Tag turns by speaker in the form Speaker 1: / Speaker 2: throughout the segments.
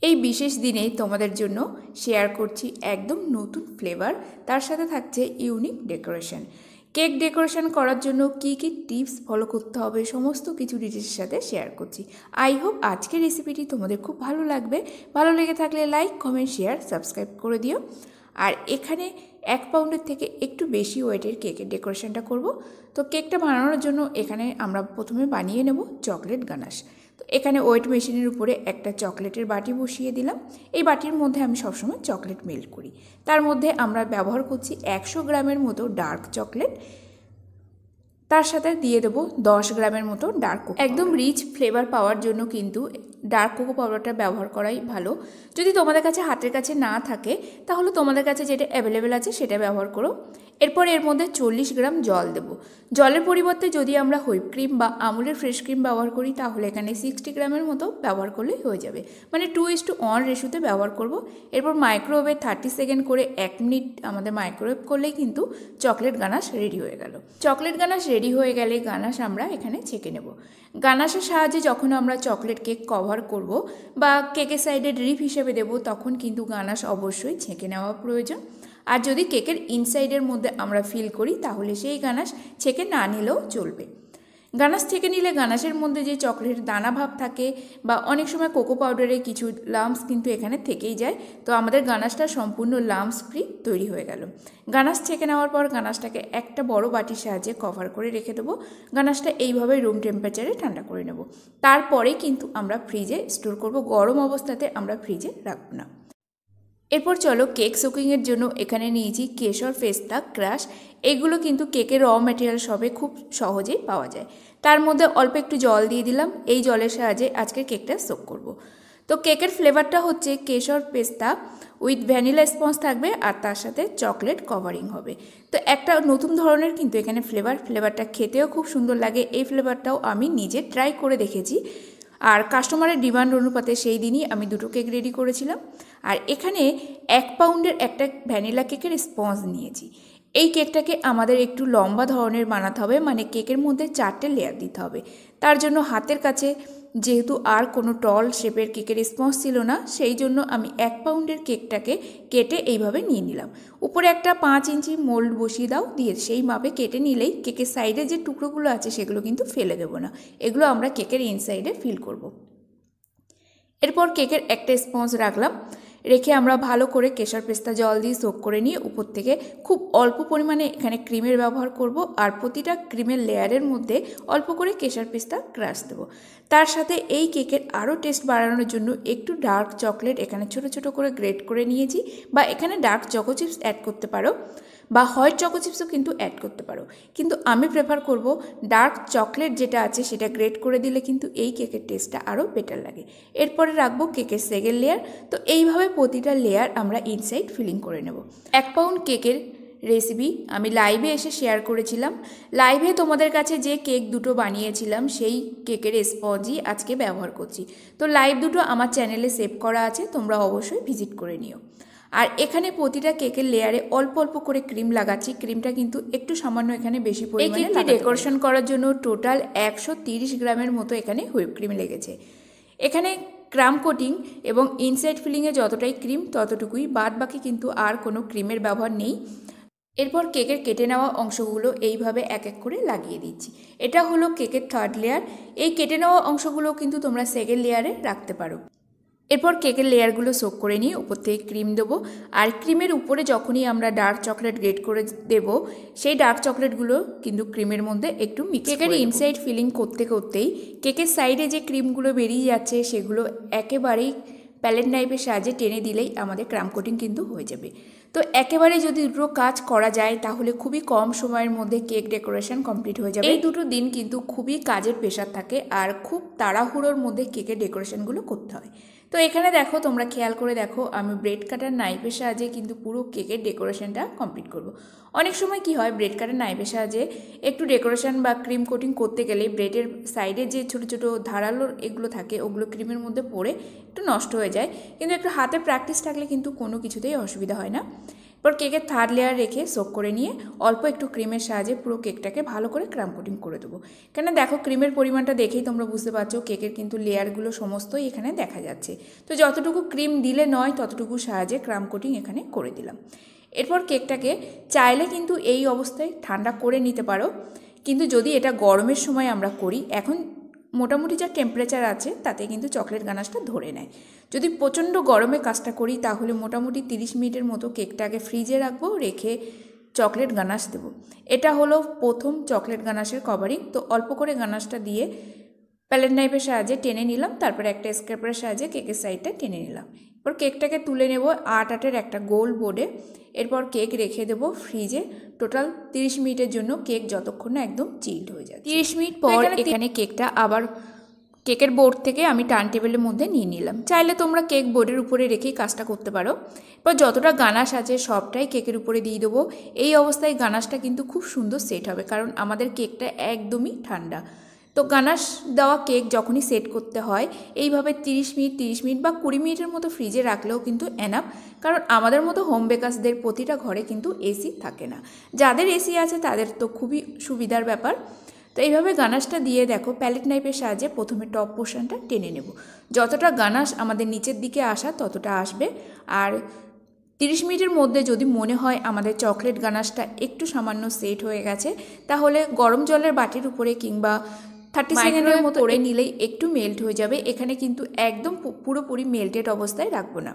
Speaker 1: এই বিশেষ দিনে তোমাদের জন্য শেয়ার করছি একদম নতুন ফ্লেভার, তার সাথে থাকছে ইউনিক ডেকোরেশন। কেক ডেকোরেশন করার জন্য কি কি টিপস ফলো করতে হবে সমস্ত কিছু ডিটেলসের সাথে শেয়ার করছি। আই হোপ আজকের রেসিপিটি তোমাদের খুব ভালো লাগবে। ভালো লেগে থাকলে লাইক, কমেন্ট, শেয়ার, সাবস্ক্রাইব করে দিও। আর এখানে 1 পাউন্ডের থেকে একটু বেশি ওয়েটের কেকের ডেকোরেশনটা করব। তো কেকটা বানানোর জন্য এখানে আমরা প্রথমে বানিয়ে নেব চকলেট গানাশ। তো এখানে ওয়েট মেশিনের উপরে একটা চকলেটের বাটি বসিয়ে দিলাম। এই বাটির মধ্যে আমি সবসময় চকলেট মেল্ট করি। তার মধ্যে আমরা ব্যবহার করছি 100 গ্রামের মতো ডার্ক চকলেট, তার সাথে দিয়ে দেবো 10 গ্রামের মতো ডার্ক কোকো। একদম রিচ ফ্লেভার পাওয়ার জন্য কিন্তু ডার্ক কোকো পাউডারটা ব্যবহার করাই ভালো। যদি তোমাদের কাছে হাতের কাছে না থাকে তাহলে তোমাদের কাছে যেটা অ্যাভেলেবেল আছে সেটা ব্যবহার করো। এরপর এর মধ্যে 40 গ্রাম জল দেব। জলের পরিবর্তে যদি আমরা হুইপ ক্রিম বা আমুলের ফ্রেশ ক্রিম ব্যবহার করি তাহলে এখানে 60 গ্রামের মতো ব্যবহার করলেই হয়ে যাবে, মানে 2:1 রেশিওতে ব্যবহার করব। এরপর মাইক্রোওয়েভে 30 সেকেন্ড করে 1 মিনিট আমাদের মাইক্রোওয়েভ করলেই কিন্তু চকলেট গানাশ রেডি হয়ে গেল। চকলেট গানাশ রেডি হয়ে গেলে গানাশ আমরা এখানে ছেঁকে নেব। গানাশের সাহায্যে যখন আমরা চকলেট কেক কভার করব বা কেকের সাইডে ড্রিপ হিসেবে দেব তখন কিন্তু গানাশ অবশ্যই ছেঁকে নেওয়া প্রয়োজন। আর যদি কেকের ইনসাইডের মধ্যে আমরা ফিল করি তাহলে সেই গানাশ ছেঁকে না নিলেও চলবে। গানাশ থেকে নিলে গানাশের মধ্যে যে চকলেটের দানা ভাব থাকে বা অনেক সময় কোকো পাউডারে কিছু লাম্পস কিন্তু এখানে থেকেই যায়। তো আমাদের গানাশটা সম্পূর্ণ লাম্পস ফ্রি তৈরি হয়ে গেল। গানাশ ছেঁকে নেওয়ার পর গানাশটাকে একটা বড় বাটির সাহায্যে কভার করে রেখে দেবো। গানাশটা এইভাবে রুম টেম্পারেচারে ঠান্ডা করে নেব। তারপরে কিন্তু আমরা ফ্রিজে স্টোর করব, গরম অবস্থাতে আমরা ফ্রিজে রাখব না। এরপর চলো কেক সোকিংয়ের জন্য এখানে নিয়েছি কেশর, পেস্তা, ক্রাশ। এগুলো কিন্তু কেকের র ম্যাটেরিয়াল সবে খুব সহজেই পাওয়া যায়। তার মধ্যে অল্প একটু জল দিয়ে দিলাম। এই জলের সাহায্যে আজকের কেকটা সোক করব। তো কেকের ফ্লেভারটা হচ্ছে কেশর, পেস্তা উইথ ভ্যানিলা স্পঞ্জ থাকবে আর তার সাথে চকলেট কভারিং হবে। তো একটা নতুন ধরনের কিন্তু এখানে ফ্লেভারটা খেতেও খুব সুন্দর লাগে। এই ফ্লেভারটাও আমি নিজে ট্রাই করে দেখেছি আর কাস্টমারের ডিমান্ড অনুপাতে সেই দিনই আমি 2টো কেক রেডি করেছিলাম। আর এখানে 1 পাউন্ডের একটা ভ্যানিলা কেকের স্পঞ্জ নিয়েছি। এই কেকটাকে আমাদের একটু লম্বা ধরনের বানাতে হবে, মানে কেকের মধ্যে 4টে লেয়ার দিতে হবে। তার জন্য হাতের কাছে যেহেতু আর কোনো টল শেপের কেকের স্পঞ্জ ছিল না, সেই জন্য আমি 1 পাউন্ডের কেকটাকে কেটে এইভাবে নিয়ে নিলাম। উপরে একটা 5 ইঞ্চি মোল্ড বসিয়ে দাও, দিয়ে সেই মাপে কেটে নিলেই কেকের সাইডে যে টুকরোগুলো আছে সেগুলো কিন্তু ফেলে দেবো না। এগুলো আমরা কেকের ইনসাইডে ফিল করব। এরপর কেকের একটা স্পঞ্জ রাখলাম, রেখে আমরা ভালো করে কেশর, পেস্তা জল দিয়ে সোক করে নিয়ে উপর থেকে খুব অল্প পরিমাণে এখানে ক্রিমের ব্যবহার করব। আর প্রতিটা ক্রিমের লেয়ারের মধ্যে অল্প করে কেশর, পেস্তা ক্রাশ দেবো। তার সাথে এই কেকের আরও টেস্ট বাড়ানোর জন্য একটু ডার্ক চকলেট এখানে ছোট ছোট করে গ্রেট করে নিয়েছি, বা এখানে ডার্ক চকো চিপস অ্যাড করতে পারো বা হোয়াইট চকো চিপসও কিন্তু অ্যাড করতে পারো। কিন্তু আমি প্রেফার করব ডার্ক চকলেট যেটা আছে সেটা গ্রেট করে দিলে কিন্তু এই কেকের টেস্টটা আরও বেটার লাগে। এরপরে রাখবো কেকের সেকেন্ড লেয়ার। তো এইভাবে প্রতিটা লেয়ার আমরা ইনসাইড ফিলিং করে নেব। 1 পাউন্ড কেকের রেসিপি আমি লাইভে এসে শেয়ার করেছিলাম। লাইভে তোমাদের কাছে যে কেক 2টো বানিয়েছিলাম সেই কেকের স্পঞ্জই আজকে ব্যবহার করছি। তো লাইভ 2টো আমার চ্যানেলে সেভ করা আছে, তোমরা অবশ্যই ভিজিট করে নিও। আর এখানে প্রতিটা কেকের লেয়ারে অল্প অল্প করে ক্রিম লাগাচ্ছি। ক্রিমটা কিন্তু একটু সামান্য এখানে বেশি পরিমাণে লাগাতে হবে। ডেকোরেশন করার জন্য টোটাল 130 গ্রামের মতো এখানে হুইপ ক্রিম লেগেছে। এখানে ক্রাম কোটিং এবং ইনসাইড ফিলিংয়ে যতটাই ক্রিম ততটুকুই, বাদ বাকি কিন্তু আর কোনো ক্রিমের ব্যবহার নেই। এরপর কেকের কেটে নেওয়া অংশগুলো এইভাবে এক এক করে লাগিয়ে দিচ্ছি। এটা হলো কেকের 3rd লেয়ার। এই কেটে নেওয়া অংশগুলো কিন্তু তোমরা সেকেন্ড লেয়ারে রাখতে পারো। এরপর কেকের লেয়ারগুলো সোক করে নিয়ে উপর থেকে ক্রিম দেবো। আর ক্রিমের উপরে যখনই আমরা ডার্ক চকলেট গ্রেট করে দেব সেই ডার্ক চকলেটগুলো কিন্তু ক্রিমের মধ্যে একটু মিক্স কেকের ইনসাইড ফিলিং করতে করতেই কেকের সাইডে যে ক্রিমগুলো বেরিয়ে যাচ্ছে সেগুলো একেবারেই প্যালেট নাইফের সাহায্যে টেনে দিলেই আমাদের ক্রাম কোটিং কিন্তু হয়ে যাবে। তো একেবারে যদি 2টো কাজ করা যায় তাহলে খুবই কম সময়ের মধ্যে কেক ডেকোরেশন কমপ্লিট হয়ে যাবে। এই 2টো দিন কিন্তু খুবই কাজের প্রেশার থাকে আর খুব তাড়াহুড়োর মধ্যে কেকের ডেকোরেশনগুলো করতে হয়। তো এখানে দেখো, তোমরা খেয়াল করে দেখো, আমি ব্রেড কাটার নাইফের সাহায্যে কিন্তু পুরো কেকের ডেকোরেশনটা কমপ্লিট করব। অনেক সময় কি হয়, ব্রেড কাটার নাইফের সাহায্যে একটু ডেকোরেশন বা ক্রিম কোটিং করতে গেলে ব্রেডের সাইডে যে ছোটো ছোটো ধারালো এগুলো থাকে ওগুলো ক্রিমের মধ্যে পড়ে একটু নষ্ট হয়ে যায়। কিন্তু একটু হাতে প্র্যাকটিস থাকলে কিন্তু কোনো কিছুতেই অসুবিধা হয় না। এরপর কেকের থার্ড লেয়ার রেখে সোক করে নিয়ে অল্প একটু ক্রিমের সাহায্যে পুরো কেকটাকে ভালো করে ক্রাম কোটিং করে দেবো। কেন দেখো ক্রিমের পরিমাণটা দেখেই তোমরা বুঝতে পারছো কেকের কিন্তু লেয়ারগুলো সমস্তই এখানে দেখা যাচ্ছে। তো যতটুকু ক্রিম দিলে নয় ততটুকু সাহায্যে ক্রাম কোটিং এখানে করে দিলাম। এরপর কেকটাকে চাইলে কিন্তু এই অবস্থায় ঠান্ডা করে নিতে পারো, কিন্তু যদি এটা গরমের সময় আমরা করি, এখন মোটামুটি যা টেম্পারেচার আছে তাতে কিন্তু চকলেট গানাশটা ধরে নেয়। যদি প্রচণ্ড গরমে কাজটা করি তাহলে মোটামুটি 30 মিনিটের মতো কেকটাকে ফ্রিজে রাখবো, রেখে চকলেট গানাশ দেবো। এটা হলো প্রথম চকলেট গানাশের কভারিং। তো অল্প করে গানাশটা দিয়ে প্যালেট নাইফের সাহায্যে টেনে নিলাম, তারপরে একটা স্ক্র্যাপারের সাহায্যে কেকের সাইডটা টেনে নিলাম। এরপর কেকটাকে তুলে নেব আটের একটা গোল বোর্ডে। এরপর কেক রেখে দেবো ফ্রিজে টোটাল 30 মিনিটের জন্য, কেক যতক্ষণ না একদম চিল্ড হয়ে যায়। 30 মিনিট পর এখানে কেকটা আবার কেকের বোর্ড থেকে আমি টার্ন টেবিলের মধ্যে নিয়ে নিলাম। চাইলে তোমরা কেক বোর্ডের উপরে রেখেই কাজটা করতে পারো। এরপর যতটা গানাশ আছে সবটাই কেকের উপরে দিয়ে দেবো। এই অবস্থায় গানাশটা কিন্তু খুব সুন্দর সেট হবে, কারণ আমাদের কেকটা একদমই ঠান্ডা। তো গানাশ দেওয়া কেক যখনই সেট করতে হয় এইভাবে 30 মিনিট বা 20 মিনিটের মতো ফ্রিজে রাখলেও কিন্তু এনাফ, কারণ আমাদের মতো হোম বেকার্সদের প্রতিটা ঘরে কিন্তু এসি থাকে না। যাদের এসি আছে তাদের তো খুবই সুবিধার ব্যাপার। তো এইভাবে গানাশটা দিয়ে দেখো প্যালেট নাইফের সাহায্যে প্রথমে টপ পোর্শনটা টেনে নেব। যতটা গানাশ আমাদের নিচের দিকে আসা ততটা আসবে। আর 30 মিনিটের মধ্যে যদি মনে হয় আমাদের চকলেট গানাশটা একটু সামান্য সেট হয়ে গেছে, তাহলে গরম জলের বাটির উপরে কিংবা 30 সেকেন্ডের মতো করে নিলেই একটু মেল্ট হয়ে যাবে। এখানে কিন্তু একদম পুরোপুরি মেল্টেড অবস্থায় রাখবো না।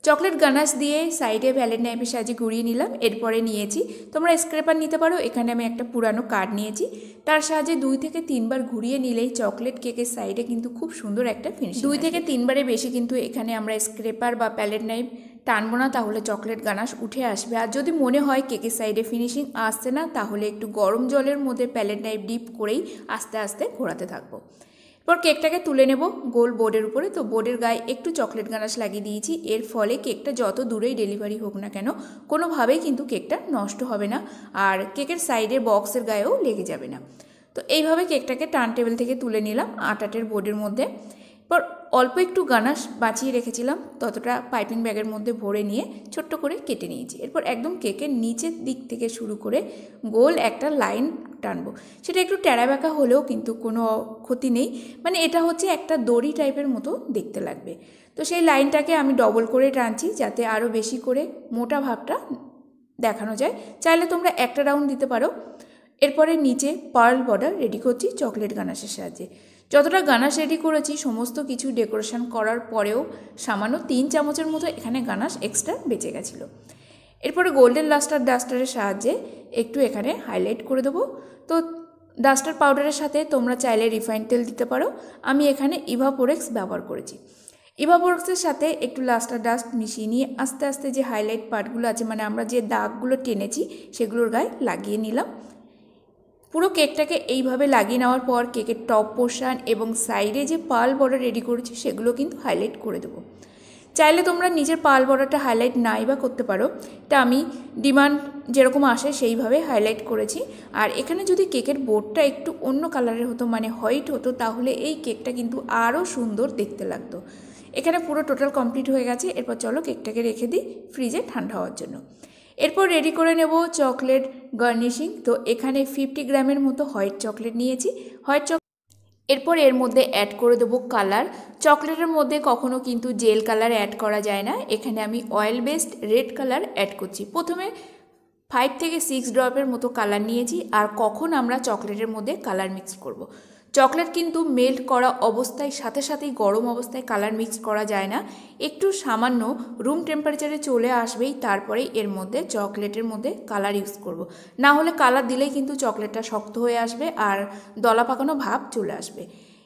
Speaker 1: চকলেট গানাশ দিয়ে সাইডে প্যালেট নাইফের সাহায্যে ঘুরিয়ে নিলাম। এরপরে নিয়েছি, তোমরা স্ক্র্যাপার নিতে পারো, এখানে আমি একটা পুরানো কার্ড নিয়েছি, তার সাহায্যে 2 থেকে 3 বার ঘুরিয়ে নিলেই চকলেট কেকের সাইডে কিন্তু খুব সুন্দর একটা ফিনিশিং। 2 থেকে 3 বারের বেশি কিন্তু এখানে আমরা স্ক্র্যাপার বা প্যালেট নাইফ টানবো না, তাহলে চকলেট গানাশ উঠে আসবে। আর যদি মনে হয় কেকের সাইডে ফিনিশিং আসছে না, তাহলে একটু গরম জলের মধ্যে প্যালেট নাইফ ডিপ করেই আস্তে আস্তে ঘোরাতে থাকবো। এরপর কেকটাকে তুলে নেব গোল বোর্ডের উপরে। তো বোর্ডের গায়ে একটু চকলেট গানাশ লাগিয়ে দিয়েছি। এর ফলে কেকটা যত দূরেই ডেলিভারি হোক না কেন কোনোভাবেই কিন্তু কেকটা নষ্ট হবে না, আর কেকের সাইডের বক্সের গায়েও লেগে যাবে না। তো এইভাবে কেকটাকে টার্ন টেবিল থেকে তুলে নিলাম আটের বোর্ডের মধ্যে। এরপর অল্প একটু গানাশ বাঁচিয়ে রেখেছিলাম, ততটা পাইপিং ব্যাগের মধ্যে ভরে নিয়ে ছোট্ট করে কেটে নিয়েছি। এরপর একদম কেকের নিচের দিক থেকে শুরু করে গোল একটা লাইন টানবো। সেটা একটু টেরা বেঁকা হলেও কিন্তু কোনো ক্ষতি নেই, মানে এটা হচ্ছে একটা দড়ি টাইপের মতো দেখতে লাগবে। তো সেই লাইনটাকে আমি ডবল করে টানছি যাতে আরও বেশি করে মোটা ভাবটা দেখানো যায়। চাইলে তোমরা একটা রাউন্ড দিতে পারো। এরপরে নিচে পার্ল বর্ডার রেডি করছি চকলেট গানাশের সাহায্যে। যতটা গানাশ রেডি করেছি সমস্ত কিছু ডেকোরেশন করার পরেও সামান্য 3 চামচের মতো এখানে গানাশ এক্সট্রা বেঁচে গেছিলো। এরপরে গোল্ডেন লাস্টার ডাস্টারের সাহায্যে একটু এখানে হাইলাইট করে দেবো। তো ডাস্টার পাউডারের সাথে তোমরা চাইলে রিফাইন্ড তেল দিতে পারো, আমি এখানে ইভাপোরেক্স ব্যবহার করেছি। ইভাপোরেক্সের সাথে একটু লাস্টার ডাস্ট মিশিয়ে নিয়ে আস্তে আস্তে যে হাইলাইট পার্টগুলো আছে, মানে আমরা যে দাগগুলো টেনেছি সেগুলোর গায়ে লাগিয়ে নিলাম। পুরো কেকটাকে এইভাবে লাগিয়ে নেওয়ার পর কেকের টপ পোর্শন এবং সাইডে যে পার্ল বর্ডার রেডি করেছি সেগুলো কিন্তু হাইলাইট করে দেবো। চাইলে তোমরা নিজের পার্ল বর্ডারটা হাইলাইট নাই বা করতে পারো, এটা আমি ডিমান্ড যেরকম আসে সেইভাবে হাইলাইট করেছি। আর এখানে যদি কেকের বোর্ডটা একটু অন্য কালারের হতো, মানে হোয়াইট হতো, তাহলে এই কেকটা কিন্তু আরও সুন্দর দেখতে লাগতো। এখানে পুরো টোটাল কমপ্লিট হয়ে গেছে। এরপর চলো কেকটাকে রেখে দিই ফ্রিজে ঠান্ডা হওয়ার জন্য। এরপর রেডি করে নেব চকলেট গার্নিশিং। তো এখানে 50 গ্রামের মতো হোয়াইট চকলেট নিয়েছি। এরপর এর মধ্যে অ্যাড করে দেবো কালার। চকলেটের মধ্যে কখনো কিন্তু জেল কালার অ্যাড করা যায় না, এখানে আমি oil based red colour add করছি। প্রথমে 5 থেকে 6 ড্রপের মতো কালার নিয়েছি। আর কখন আমরা চকলেটের মধ্যে কালার মিক্স করব। চকলেট কিন্তু মেল্ট করা অবস্থায় সাথে সাথেই গরম অবস্থায় কালার মিক্স করা যায় না, একটু সামান্য রুম টেম্পারেচারে চলে আসবেই তারপরে এর মধ্যে চকলেটের মধ্যে কালার ইউজ করব। না হলে কালার দিলেই কিন্তু চকলেটটা শক্ত হয়ে আসবে আর দলা পাকানো ভাব চলে আসবে।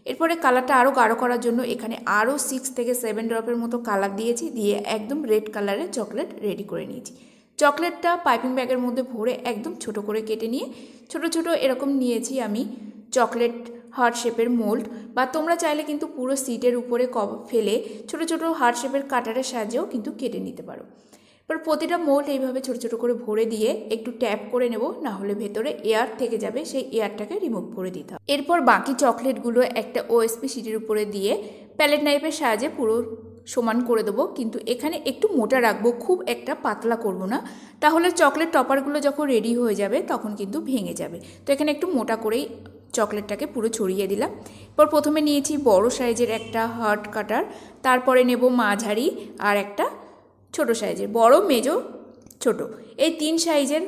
Speaker 1: এরপরে কালারটা আরও গাঢ় করার জন্য এখানে আরও 6 থেকে 7 ড্রপের মতো কালার দিয়েছি, দিয়ে একদম রেড কালারের চকলেট রেডি করে নিয়েছি। চকলেটটা পাইপিং ব্যাগের মধ্যে ভরে একদম ছোট করে কেটে নিয়ে ছোট ছোট এরকম নিয়েছি আমি চকলেট হার্ট শেপের মোল্ড, বা তোমরা চাইলে কিন্তু পুরো সিটের উপরে ফেলে ছোট ছোট হার্ট শেপের কাটারের সাহায্যেও কিন্তু কেটে নিতে পারো। এবার প্রতিটা মোল্ড এইভাবে ছোট ছোট করে ভরে দিয়ে একটু ট্যাপ করে নেব, না হলে ভেতরে এয়ার থেকে যাবে, সেই এয়ারটাকে রিমুভ করে দিতে হবে। এরপর বাকি চকলেটগুলো একটা ওএসপি শিটের উপরে দিয়ে প্যালেট নাইফের সাহায্যে পুরো সমান করে দেবো, কিন্তু এখানে একটু মোটা রাখবো, খুব একটা পাতলা করব না, তাহলে চকলেট টপারগুলো যখন রেডি হয়ে যাবে তখন কিন্তু ভেঙে যাবে। তো এখানে একটু মোটা করেই চকলেটটাকে পুরো ছড়িয়ে দিলাম। এরপর প্রথমে নিয়েছি বড় সাইজের একটা হার্ট কাটার, তারপরে নেব মাঝারি আর একটা ছোট সাইজের, বড়, মেজো, ছোট, এই 3 সাইজের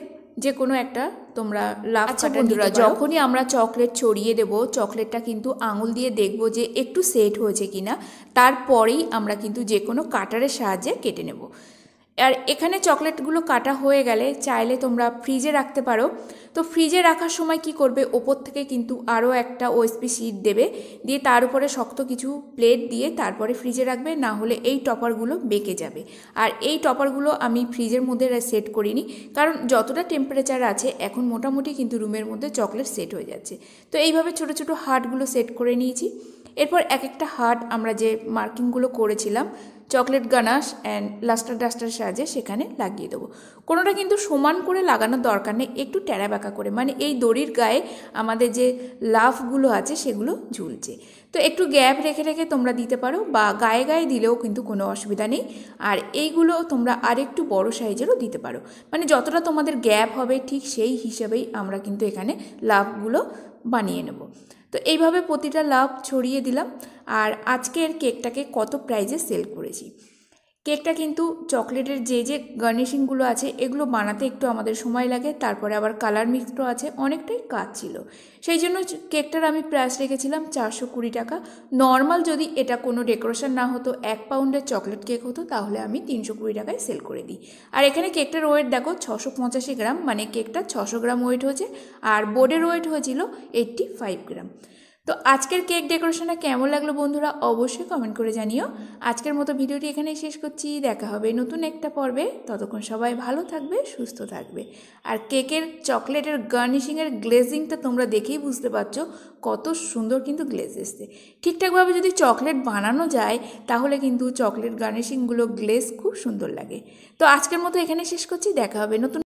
Speaker 1: যে কোনো একটা তোমরা লাভ কাটার দিতে পারো। যখনই আমরা চকলেট ছড়িয়ে দেব, চকলেটটা কিন্তু আঙুল দিয়ে দেখবো যে একটু সেট হয়েছে কিনা, তারপরেই আমরা কিন্তু যে কোনো কাটারের সাহায্যে কেটে নেব। আর এখানে চকলেটগুলো কাটা হয়ে গেলে চাইলে তোমরা ফ্রিজে রাখতে পারো। তো ফ্রিজে রাখার সময় কি করবে, ওপর থেকে কিন্তু আরও একটা ওএসপি শিট দেবে, দিয়ে তার উপরে শক্ত কিছু প্লেট দিয়ে তারপরে ফ্রিজে রাখবে, না হলে এই টপারগুলো বেঁকে যাবে। আর এই টপারগুলো আমি ফ্রিজের মধ্যে সেট করিনি, কারণ যতটা টেম্পারেচার আছে এখন মোটামুটি কিন্তু রুমের মধ্যে চকলেট সেট হয়ে যাচ্ছে। তো এইভাবে ছোট ছোট হার্টগুলো সেট করে নিয়েছি। এরপর এক একটা হার্ট আমরা যে মার্কিংগুলো করেছিলাম চকলেট গানাশ অ্যান্ড লাস্টার ডাস্টারের সাহায্যে সেখানে লাগিয়ে দেবো। কোনোটা কিন্তু সমান করে লাগানোর দরকার নেই, একটু ট্যাড়া ব্যাকা করে, মানে এই দড়ির গায়ে আমাদের যে লাফগুলো আছে সেগুলো ঝুলছে, তো একটু গ্যাপ রেখে রেখে তোমরা দিতে পারো, বা গায়ে গায়ে দিলেও কিন্তু কোনো অসুবিধা নেই। আর এইগুলো তোমরা আরেকটু বড় সাইজেরও দিতে পারো, মানে যতটা তোমাদের গ্যাপ হবে ঠিক সেই হিসাবেই আমরা কিন্তু এখানে লাফগুলো বানিয়ে নেব। তো এইভাবে প্রতিটা লাভ ছড়িয়ে দিলাম। আর আজকের কেকটাকে কত প্রাইজে সেল করেছি। কেকটা কিন্তু চকলেটের যে যে গার্নিশিংগুলো আছে এগুলো বানাতে একটু আমাদের সময় লাগে, তারপরে আবার কালার মিক্সডও আছে, অনেকটাই কাজ ছিল, সেই জন্য কেকটার আমি প্রাইস রেখেছিলাম 420 টাকা। নর্মাল যদি এটা কোনো ডেকোরেশন না হতো, 1 পাউন্ডের চকলেট কেক হতো, তাহলে আমি 320 টাকায় সেল করে দিই। আর এখানে কেকটার ওয়েট দেখো 685 গ্রাম, মানে কেকটা 600 গ্রাম ওয়েট হয়েছে, আর বোর্ডের ওয়েট হয়েছিল 85 গ্রাম। তো আজকের কেক ডেকোরেশনটা কেমন লাগলো বন্ধুরা অবশ্যই কমেন্ট করে জানিও। আজকের মতো ভিডিওটি এখানেই শেষ করছি, দেখা হবে নতুন একটা পর্বে, ততক্ষণ সবাই ভালো থাকবে, সুস্থ থাকবে। আর কেকের চকলেটের গার্নিশিংয়ের গ্লেজিংটা তোমরা দেখেই বুঝতে পারছো কত সুন্দর কিন্তু গ্লেজ এসছে। ঠিকঠাকভাবে যদি চকলেট বানানো যায় তাহলে কিন্তু চকলেট গার্নিশিংগুলো গ্লেজ খুব সুন্দর লাগে। তো আজকের মতো এখানে শেষ করছি, দেখা হবে নতুন